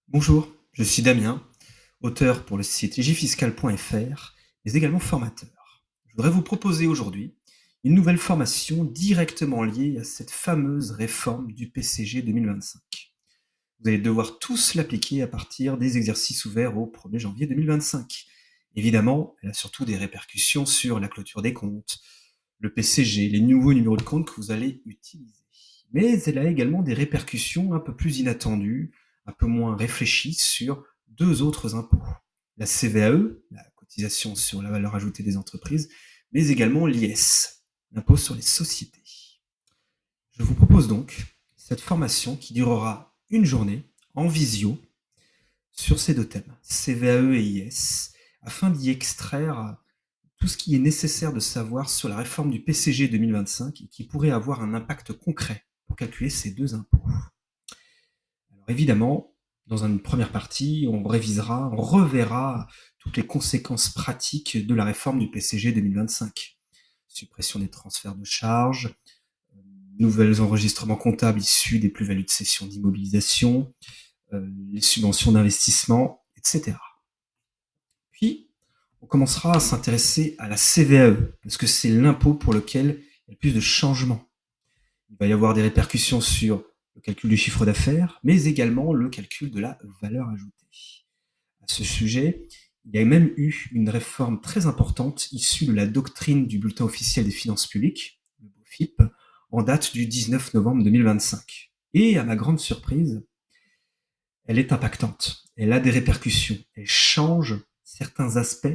Bonjour, je suis Damien, auteur pour le site legifiscal.fr, mais également formateur. Je voudrais vous proposer aujourd'hui une nouvelle formation directement liée à cette fameuse réforme du PCG 2025. Vous allez devoir tous l'appliquer à partir des exercices ouverts au 1er janvier 2025. Évidemment, elle a surtout des répercussions sur la clôture des comptes, le PCG, les nouveaux numéros de compte que vous allez utiliser. Mais elle a également des répercussions un peu plus inattendues, un peu moins réfléchies sur deux autres impôts. La CVAE, la cotisation sur la valeur ajoutée des entreprises, mais également l'IS, l'impôt sur les sociétés. Je vous propose donc cette formation qui durera une journée en visio sur ces deux thèmes, CVAE et IS, afin d'y extraire tout ce qui est nécessaire de savoir sur la réforme du PCG 2025 et qui pourrait avoir un impact concret pour calculer ces deux impôts. Alors évidemment, dans une première partie, on reverra toutes les conséquences pratiques de la réforme du PCG 2025. Suppression des transferts de charges, nouvelles enregistrements comptables issus des plus-values de cession d'immobilisation, les subventions d'investissement, etc. Puis, on commencera à s'intéresser à la CVAE, parce que c'est l'impôt pour lequel il y a le plus de changements. Il va y avoir des répercussions sur le calcul du chiffre d'affaires, mais également le calcul de la valeur ajoutée. À ce sujet, il y a même eu une réforme très importante issue de la doctrine du bulletin officiel des finances publiques, le BOFIP, en date du 19 novembre 2025. Et à ma grande surprise, elle est impactante. Elle a des répercussions. Elle change certains aspects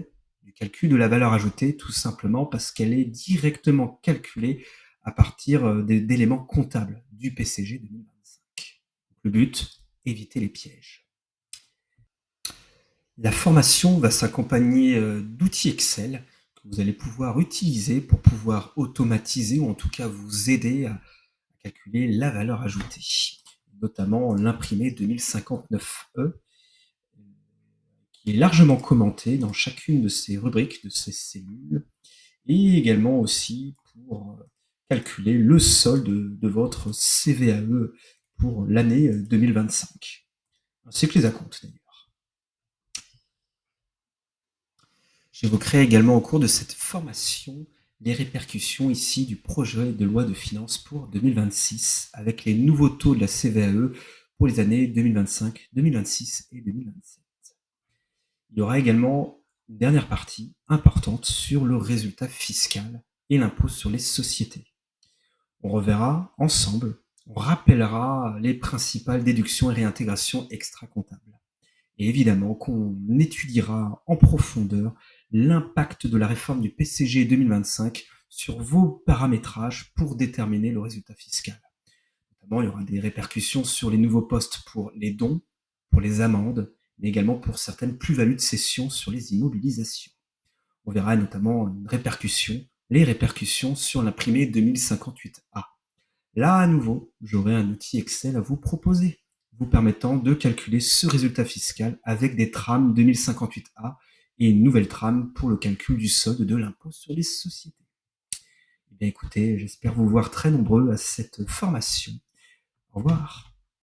du calcul de la valeur ajoutée, tout simplement parce qu'elle est directement calculée à partir d'éléments comptables du PCG 2025. Le but, éviter les pièges. La formation va s'accompagner d'outils Excel que vous allez pouvoir utiliser pour pouvoir automatiser ou en tout cas vous aider à calculer la valeur ajoutée, notamment l'imprimé 2059E, qui est largement commenté dans chacune de ces rubriques, de ces cellules, et également aussi pour calculer le solde de votre CVAE pour l'année 2025, ainsi que les acomptes d'ailleurs. J'évoquerai également au cours de cette formation les répercussions ici du projet de loi de finances pour 2026 avec les nouveaux taux de la CVAE pour les années 2025, 2026 et 2027. Il y aura également une dernière partie importante sur le résultat fiscal et l'impôt sur les sociétés. On reverra ensemble, on rappellera les principales déductions et réintégrations extra-comptables. Et évidemment qu'on étudiera en profondeur l'impact de la réforme du PCG 2025 sur vos paramétrages pour déterminer le résultat fiscal. Notamment, il y aura des répercussions sur les nouveaux postes pour les dons, pour les amendes, mais également pour certaines plus-values de cession sur les immobilisations. On verra notamment les répercussions sur l'imprimé 2058A. Là, à nouveau, j'aurai un outil Excel à vous proposer, vous permettant de calculer ce résultat fiscal avec des trames 2058A et une nouvelle trame pour le calcul du solde de l'impôt sur les sociétés. Eh bien, écoutez, j'espère vous voir très nombreux à cette formation. Au revoir.